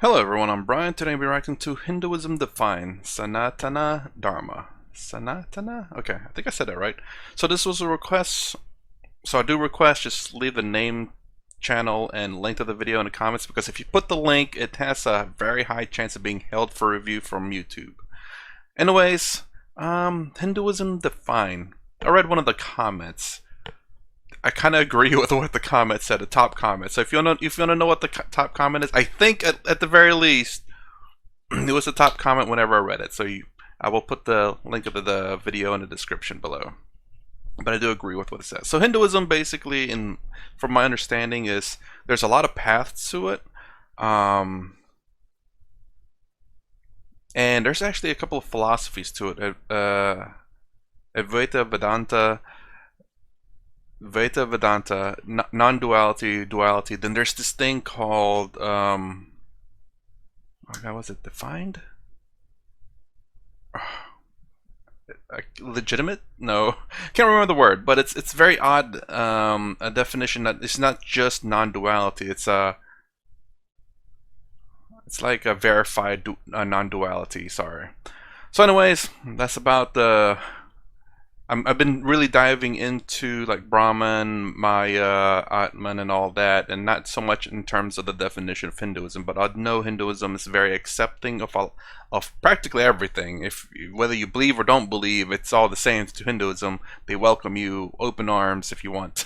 Hello everyone, I'm Brian. Today I'll be reacting to Hinduism Defined, Sanatana Dharma. Sanatana? Okay, I think I said that right. So this was a request. So I do request just leave the name, channel, and link to the video in the comments, because if you put the link, it has a very high chance of being held for review from YouTube. Anyways, Hinduism Defined. I read one of the comments. I kind of agree with what the comment said, the top comment. So if you want to know what the top comment is, I think at the very least it was the top comment whenever I read it. So I will put the link of the video in the description below. But I do agree with what it says. So Hinduism, basically, from my understanding, is there's a lot of paths to it, and there's actually a couple of philosophies to it. Advaita Vedanta. Vedanta, non-duality, duality. Then there's this thing called oh God, was it defined? Legitimate? No, can't remember the word, but it's very odd. A definition that it's not just non-duality. It's like a verified non-duality. Sorry. So, anyways, that's about the. I've been really diving into like Brahman, Maya, Atman, and all that, and not so much in terms of the definition of Hinduism, but I know Hinduism is very accepting of practically everything. Whether you believe or don't believe, it's all the same to Hinduism. They welcome you open arms if you want,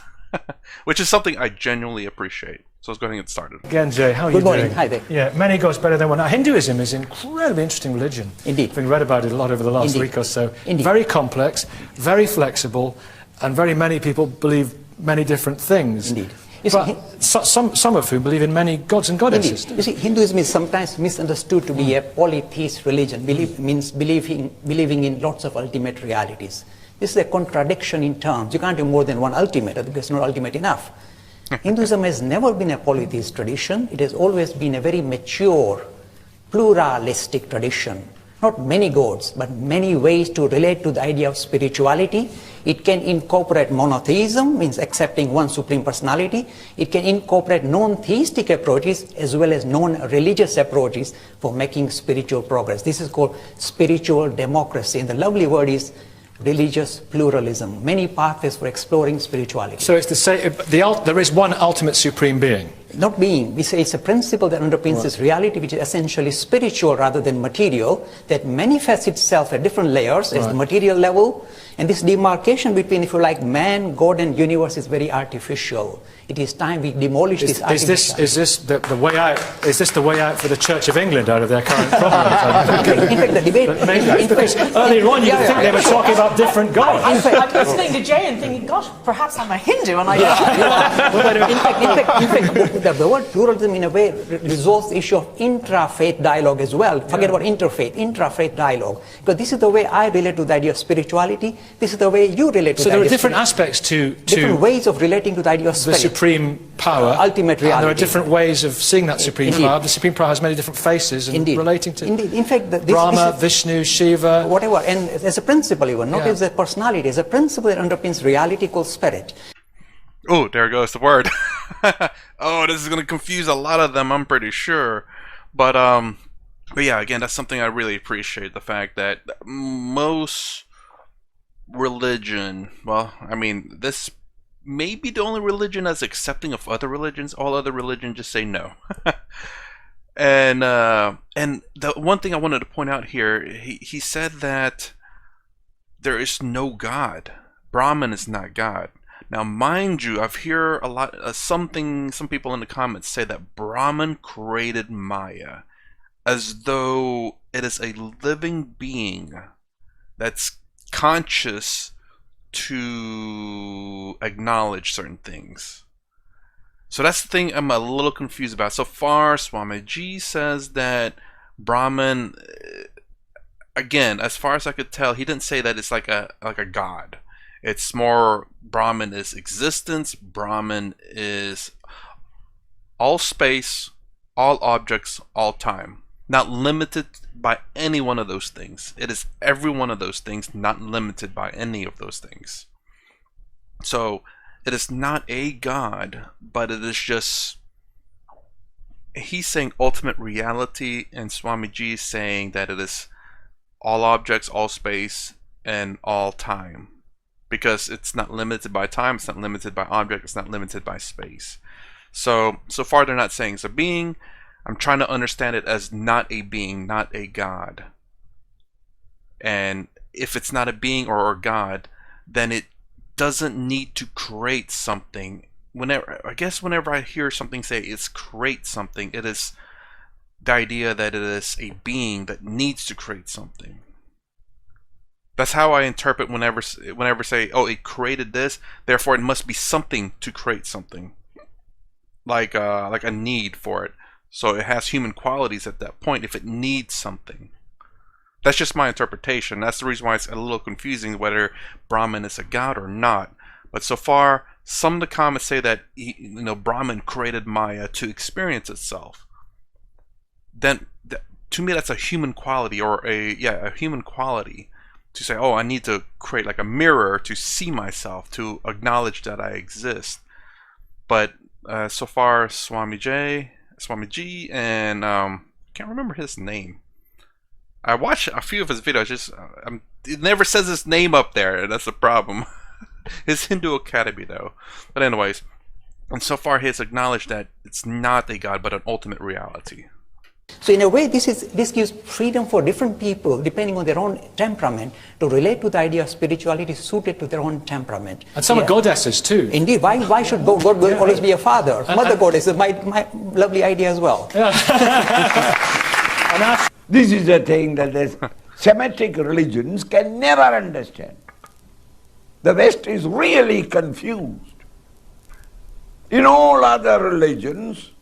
which is something I genuinely appreciate. So let's go ahead and get started. Again, Jay, how are you Good morning. doing? Hi there. Yeah, many goes better than one. Now, Hinduism is an incredibly interesting religion. Indeed. I've been read about it a lot over the last Indeed. week or so. Indeed. Very complex, very flexible, and very many people believe many different things. Indeed. But some of whom believe in many gods and goddesses. Indeed. You see, Hinduism is sometimes misunderstood to be a polytheist religion. Means believing in lots of ultimate realities. This is a contradiction in terms. You can't have more than one ultimate, because it's not ultimate enough. Hinduism has never been a polytheist tradition. It has always been a very mature, pluralistic tradition. Not many gods, but many ways to relate to the idea of spirituality. It can incorporate monotheism, means accepting one supreme personality. It can incorporate non-theistic approaches as well as non-religious approaches for making spiritual progress. This is called spiritual democracy, and the lovely word is religious pluralism. Many pathways for exploring spirituality. So it's to say there is one ultimate supreme being. Not being, we say it's a principle that underpins this reality, which is essentially spiritual rather than material, that manifests itself at different layers as the material level. And this demarcation between, if you like, man, God, and universe is very artificial. It is time we demolish this artificiality. Is this the way out? Is this the way out for the Church of England out of their current problems? In fact, the debate. Because earlier on you would think they were talking about different gods. I'm listening to Jay and thinking, gosh, perhaps I'm a Hindu, and In fact, the word pluralism in a way resolves the issue of intra-faith dialogue as well. Forget about interfaith, intra-faith dialogue. Because this is the way I relate to the idea of spirituality. This is the way you relate to the idea of spirituality. So there are different aspects to different ways of relating to the idea of spirit. The supreme power. Ultimate reality. And there are different ways of seeing that supreme Indeed. power. The supreme power has many different faces and relating to Indeed. In fact, Brahma, Vishnu, Shiva. Whatever. And as a principle even, not as a personality, as a principle that underpins reality called spirit. Oh, there goes the word. Oh, this is gonna confuse a lot of them, I'm pretty sure. But yeah, again, that's something I really appreciate, the fact that most religion, well, I mean, this may be the only religion that's accepting of other religions. All other religions just say no. And the one thing I wanted to point out here, he said that there is no God. Brahman is not God. Now, mind you, I've heard a lot, some people in the comments say that Brahman created Maya, as though it is a living being that's conscious to acknowledge certain things. So that's the thing I'm a little confused about. So far, Swamiji says that Brahman, again, as far as I could tell, he didn't say that it's like a god. It's more, Brahman is existence, Brahman is all space, all objects, all time. Not limited by any one of those things. It is every one of those things, not limited by any of those things. So it is not a god, but it is just he's saying ultimate reality, and Swamiji is saying that it is all objects, all space, and all time. Because it's not limited by time, it's not limited by object, it's not limited by space. So far they're not saying it's a being. I'm trying to understand it as not a being, not a God. And if it's not a being or God, then it doesn't need to create something. Whenever I hear something say it's create something, it is the idea that it is a being that needs to create something. That's how I interpret whenever say, oh, it created this, therefore it must be something to create something, like a need for it. So it has human qualities at that point if it needs something. That's just my interpretation. That's the reason why it's a little confusing whether Brahman is a god or not. But so far, some of the comments say that Brahman created Maya to experience itself. Then, to me, that's a human quality, or a human quality to say, oh, I need to create like a mirror to see myself, to acknowledge that I exist. But so far, Swamiji, and I can't remember his name. I watched a few of his videos. It never says his name up there, and that's the problem. His Hindu Academy, though. But anyways, and so far he has acknowledged that it's not a god, but an ultimate reality. So in a way, this gives freedom for different people, depending on their own temperament, to relate to the idea of spirituality suited to their own temperament. And some are goddesses too. Indeed. Why should God always be a father? Mother goddess is my lovely idea as well. This is the thing that the Semitic religions can never understand. The West is really confused. In all other religions,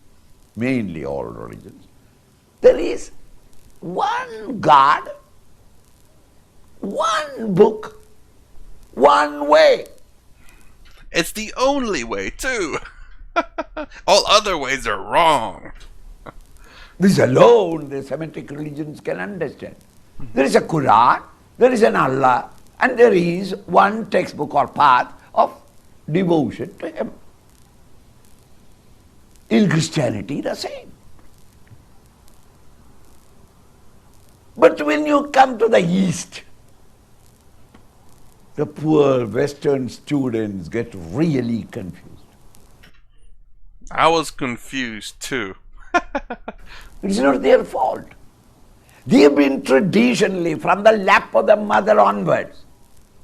mainly all religions, there is one God, one book, one way. It's the only way, too. All other ways are wrong. This alone the Semitic religions can understand. There is a Quran, there is an Allah, and there is one textbook or path of devotion to Him. In Christianity, the same. But when you come to the East, the poor Western students get really confused. I was confused too. It's not their fault. They have been traditionally, from the lap of the mother onwards,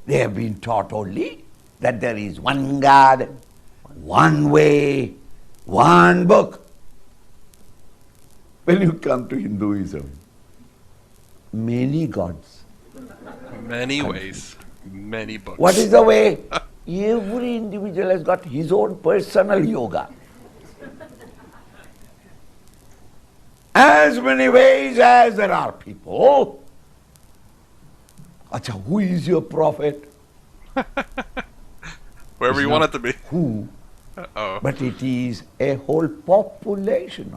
they have been taught only that there is one God, one way, one book. When you come to Hinduism, many gods. Many ways, many books. What is the way? Every individual has got his own personal yoga. As many ways as there are people. Acha, who is your prophet? Wherever you want it to be. Who? Uh-oh. But it is a whole population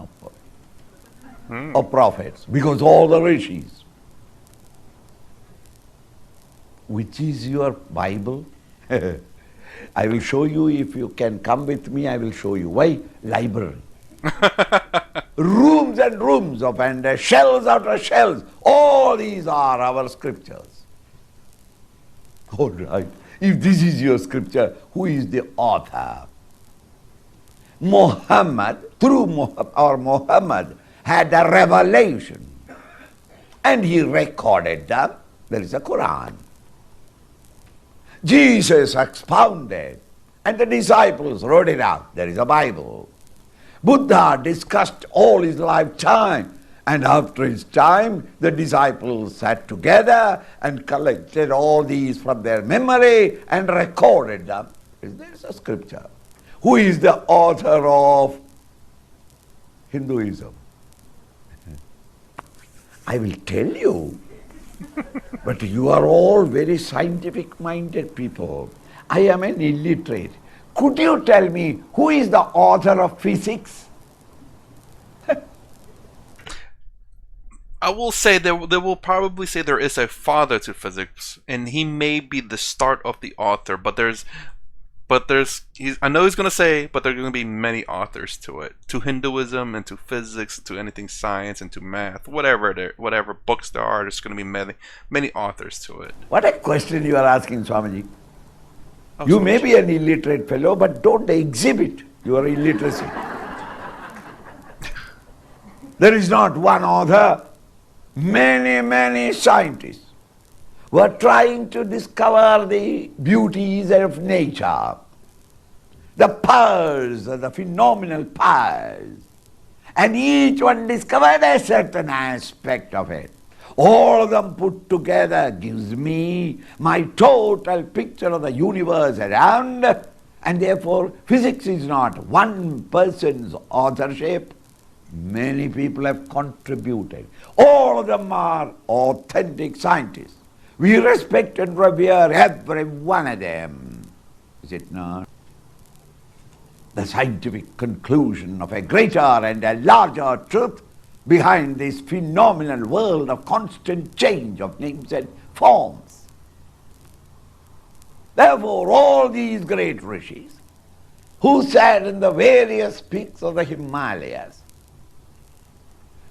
of prophets, because all the rishis. Which is your Bible? I will show you. If you can come with me, I will show you. Why? Library. Rooms and rooms of, and shelves after shelves. All these are our scriptures. All right. If this is your scripture, who is the author? Muhammad, through Muhammad, had a revelation. And he recorded them. There is a Quran. Jesus expounded, and the disciples wrote it out. There is a Bible. Buddha discussed all his lifetime, and after his time, the disciples sat together and collected all these from their memory and recorded them. There is a scripture. Who is the author of Hinduism? I will tell you, but you are all very scientific-minded people. I am an illiterate. Could you tell me who is the author of physics? I will say they will probably say there is a father to physics, and he may be the start of the author, but there's But I know he's gonna say, but there are gonna be many authors to it, to Hinduism and to physics, to anything science and to math, whatever books there are. There's gonna be many authors to it. What a question you are asking, Swamiji. Oh, You so may much. be an illiterate fellow, but don't exhibit your illiteracy. There is not one author. Many scientists were trying to discover the beauties of nature, the powers, the phenomenal powers, and each one discovered a certain aspect of it. All of them put together gives me my total picture of the universe around, and therefore physics is not one person's authorship. Many people have contributed. All of them are authentic scientists. We respect and revere every one of them, is it not? The scientific conclusion of a greater and a larger truth behind this phenomenal world of constant change of names and forms. Therefore, all these great rishis who sat in the various peaks of the Himalayas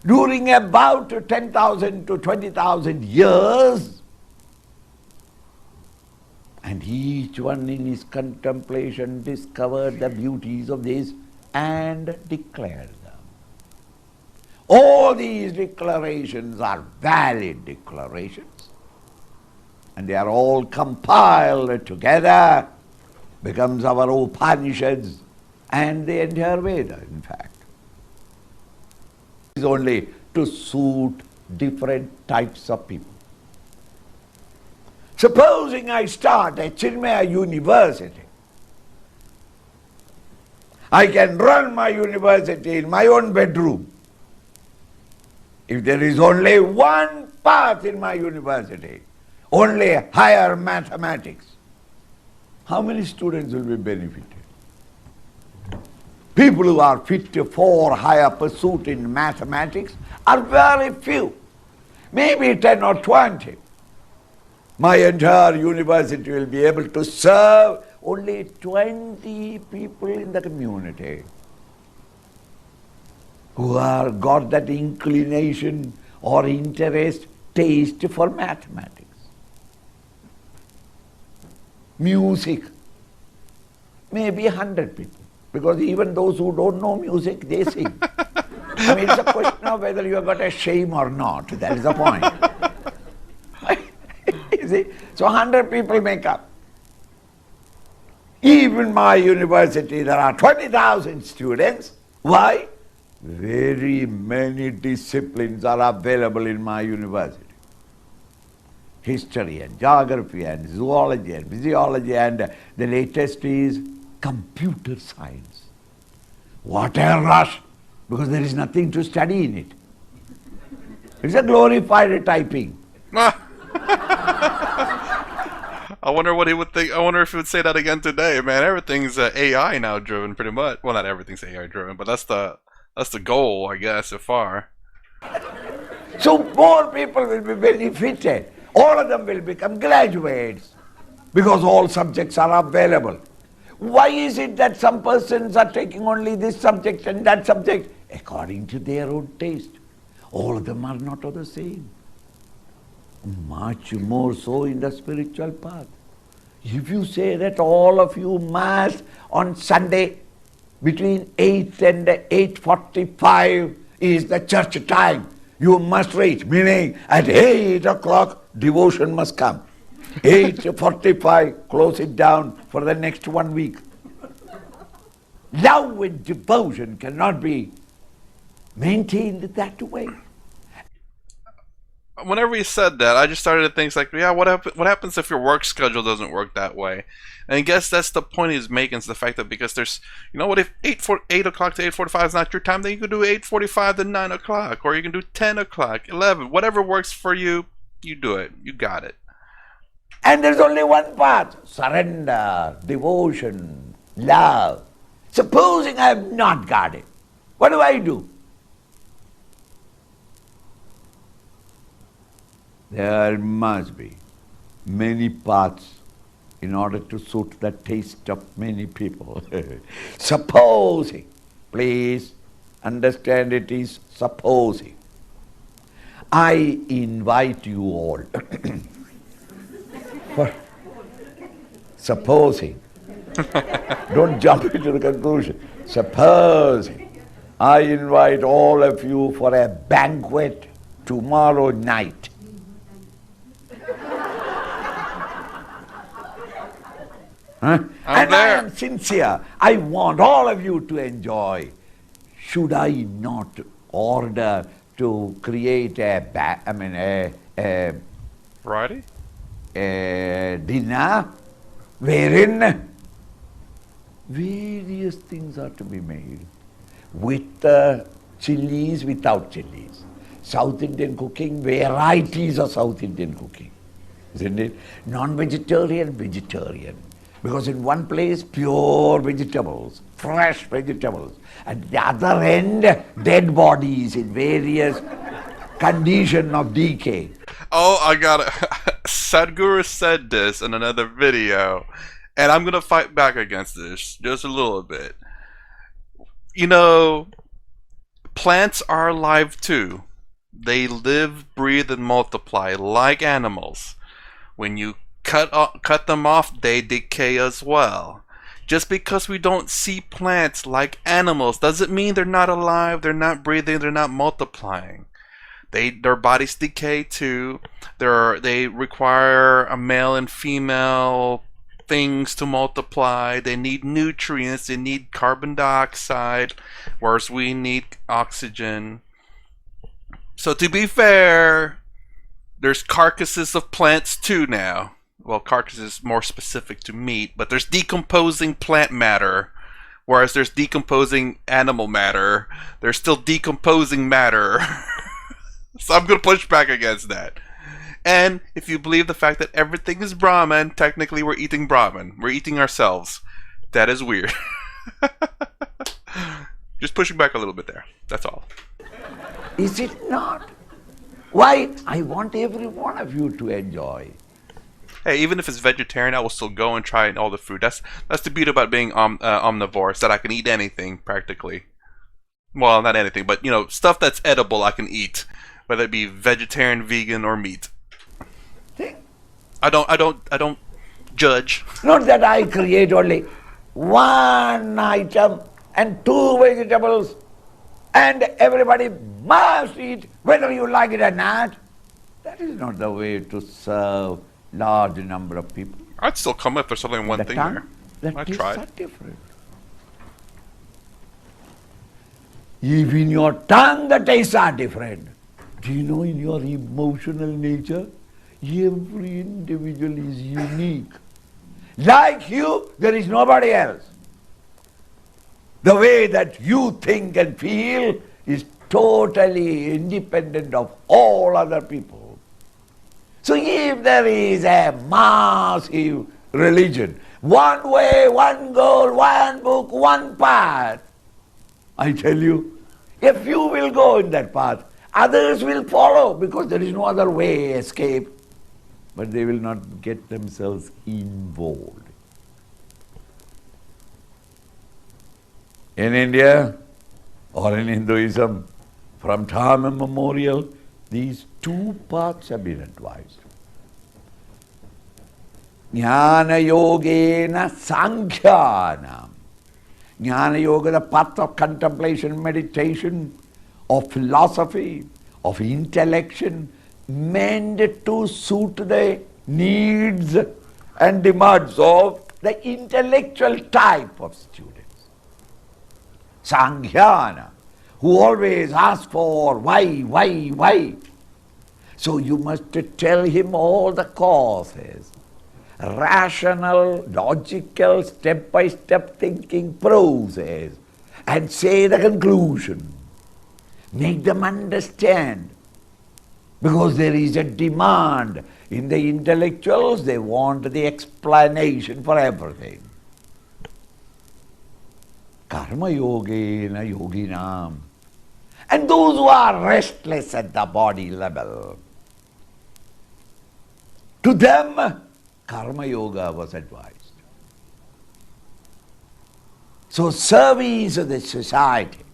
during about 10,000 to 20,000 years, and each one in his contemplation discovered the beauties of this and declared them. All these declarations are valid declarations, and they are all compiled together, becomes our Upanishads and the entire Veda, in fact. It is only to suit different types of people. Supposing I start a Chinmaya University, I can run my university in my own bedroom. If there is only one path in my university, only higher mathematics, how many students will be benefited? People who are fit for higher pursuit in mathematics are very few, maybe 10 or 20. My entire university will be able to serve only 20 people in the community who have got that inclination or interest, taste for mathematics. Music, maybe 100 people, because even those who don't know music, they sing. I mean, it's a question of whether you have got a shame or not. That is the point. You see? So 100 people make up. Even my university, there are 20,000 students. Why? Very many disciplines are available in my university. History and geography and zoology and physiology, and the latest is computer science. What a rush, because there is nothing to study in it. It's a glorified typing. I wonder what he would think. I wonder if he would say that again today, man. Everything's AI now driven, pretty much. Well, not everything's AI driven, but that's the goal, I guess, so far. So more people will be benefited. All of them will become graduates because all subjects are available. Why is it that some persons are taking only this subject and that subject? According to their own taste. All of them are not of the same. Much more so in the spiritual path. If you say that all of you mass on Sunday between 8 and 8:45 is the church time, you must reach, meaning at 8 o'clock devotion must come. 8:45, close it down for the next 1 week. Love and devotion cannot be maintained that way. Whenever he said that, I just started to think like, yeah, what happens if your work schedule doesn't work that way? And I guess that's the point he's making, is the fact that because there's, you know what, if 8 o'clock to 8:45 is not your time, then you can do 8:45 to 9 o'clock, or you can do 10 o'clock, 11, whatever works for you, you do it. You got it. And there's only one path: surrender, devotion, love. Supposing I have not got it, what do? There must be many paths in order to suit the taste of many people. Supposing, please understand it is supposing, I invite you all. Supposing, don't jump into the conclusion. Supposing I invite all of you for a banquet tomorrow night. Huh? And there. I am sincere. I want all of you to enjoy. Should I not order to create a Variety? dinner wherein various things are to be made, with chilies, without chilies. South Indian cooking, varieties of South Indian cooking, isn't it? Non-vegetarian, vegetarian. Because in one place, pure vegetables, fresh vegetables. At the other end, dead bodies in various condition of decay. Oh, I got it. Sadhguru said this in another video, and I'm gonna fight back against this just a little bit. You know, plants are alive too. They live, breathe, and multiply like animals. When you cut them off, they decay as well. Just because we don't see plants like animals doesn't mean they're not alive, they're not breathing, they're not multiplying. Their bodies decay too. They require a male and female things to multiply. They need nutrients, they need carbon dioxide, whereas we need oxygen. So to be fair, there's carcasses of plants too now. Well, carcass is more specific to meat, but there's decomposing plant matter, whereas there's decomposing animal matter. There's still decomposing matter. So I'm going to push back against that. And if you believe the fact that everything is Brahman, technically we're eating Brahman. We're eating ourselves. That is weird. Just pushing back a little bit there. That's all. Is it not? Why? I want every one of you to enjoy. Hey, even if it's vegetarian, I will still go and try all the food. That's the beauty about being omnivore, is that I can eat anything practically. Well, not anything, but you know, stuff that's edible I can eat, whether it be vegetarian, vegan, or meat. I don't judge. Not that I create only one item and two vegetables and everybody must eat whether you like it or not. That is not the way to serve large number of people. I'd still come if there's only one thing there. The I tastes tried. are different. Even your tongue, the tastes are different. Do you know, in your emotional nature, every individual is unique. Like you, there is nobody else. The way that you think and feel is totally independent of all other people. So if there is a massive religion, one way, one goal, one book, one path, I tell you, a few will go in that path, others will follow because there is no other way escape, but they will not get themselves involved. In India or in Hinduism, from time immemorial, these two paths have been advised. Jnana yogena sankhyanam. Jnana yoga, the path of contemplation, meditation, of philosophy, of intellection, meant to suit the needs and demands of the intellectual type of students. Sankhya, who always asks for why. So you must tell him all the causes. Rational, logical, step-by-step thinking process, and say the conclusion. Make them understand. Because there is a demand in the intellectuals, they want the explanation for everything. Karma yogena yoginam. And those who are restless at the body level, to them Karma Yoga was advised. So service of the society,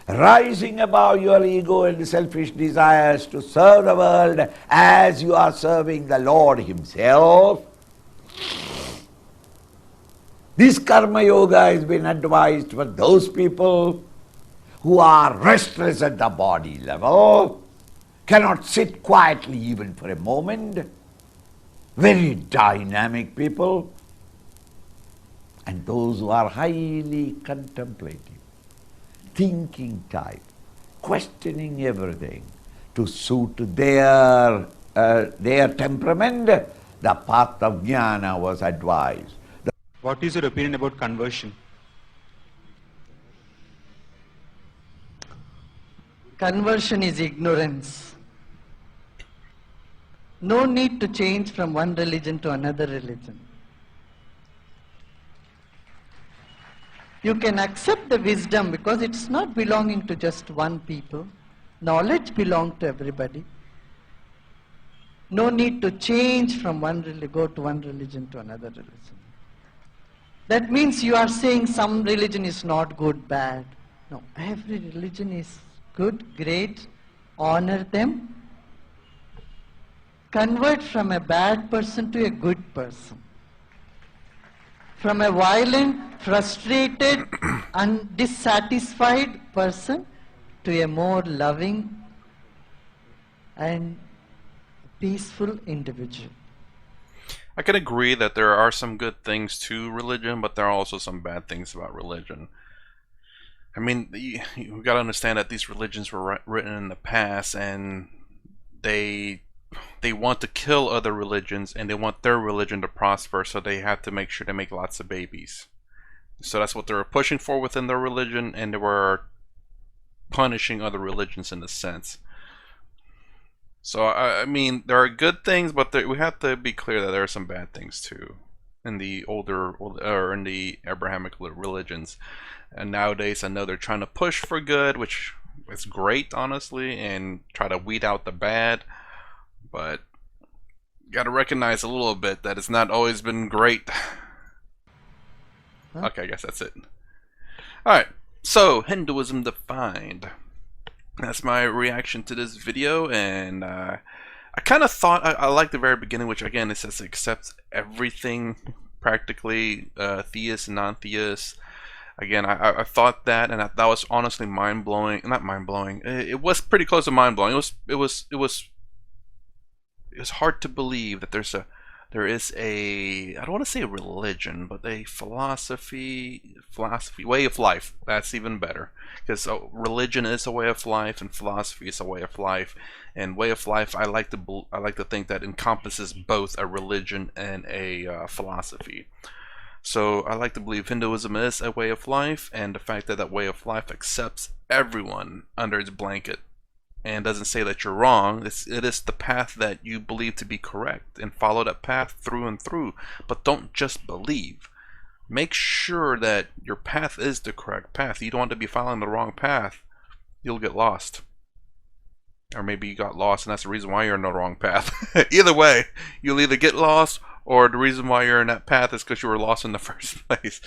rising above your ego and selfish desires to serve the world as you are serving the Lord Himself. This Karma Yoga has been advised for those people who are restless at the body level, cannot sit quietly even for a moment, very dynamic people, and those who are highly contemplative, thinking type, questioning everything to suit their temperament. The path of jnana was advised. What is your opinion about conversion? Conversion is ignorance. No need to change from one religion to another religion. You can accept the wisdom because it's not belonging to just one people. Knowledge belongs to everybody. No need to change from one religion, go to one religion to another religion. That means you are saying some religion is not good, bad. No, every religion is good, great, honor them. Convert from a bad person to a good person. From a violent, frustrated, and dissatisfied person to a more loving and peaceful individual. I can agree that there are some good things to religion, but there are also some bad things about religion. I mean, you got to understand that these religions were written in the past, and they want to kill other religions, and they want their religion to prosper, so they have to make sure they make lots of babies. So that's what they were pushing for within their religion, and they were punishing other religions in a sense. So I mean, there are good things, but we have to be clear that there are some bad things too in the in the Abrahamic religions. And nowadays, I know they're trying to push for good, which is great, honestly, and try to weed out the bad. But you got to recognize a little bit that it's not always been great. Okay, I guess that's it. Alright, so Hinduism defined. That's my reaction to this video, and I kind of thought, I like the very beginning, which again, it says it accepts everything, practically, theists and non-theists. Again, I thought that, and that was honestly mind-blowing. Not mind-blowing, it was pretty close to mind-blowing. It was hard to believe that there is a, I don't want to say a religion, but a philosophy, way of life. That's even better, because religion is a way of life, and philosophy is a way of life. And way of life, I like to think that encompasses both a religion and a philosophy. So I like to believe Hinduism is a way of life, and the fact that that way of life accepts everyone under its blanket and doesn't say that you're wrong. It is the path that you believe to be correct, and follow that path through and through. But don't just believe. Make sure that your path is the correct path. You don't want to be following the wrong path. You'll get lost. Or maybe you got lost and that's the reason why you're in the wrong path. Either way, you'll either get lost, or the reason why you're in that path is because you were lost in the first place.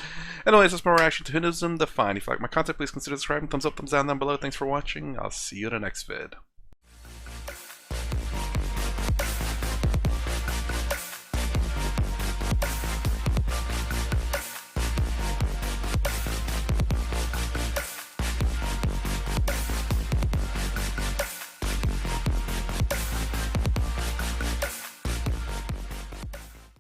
Anyways, that's my reaction to Hinduism defined. If you like my content, please consider subscribing. Thumbs up, thumbs down below. Thanks for watching. I'll see you in the next vid.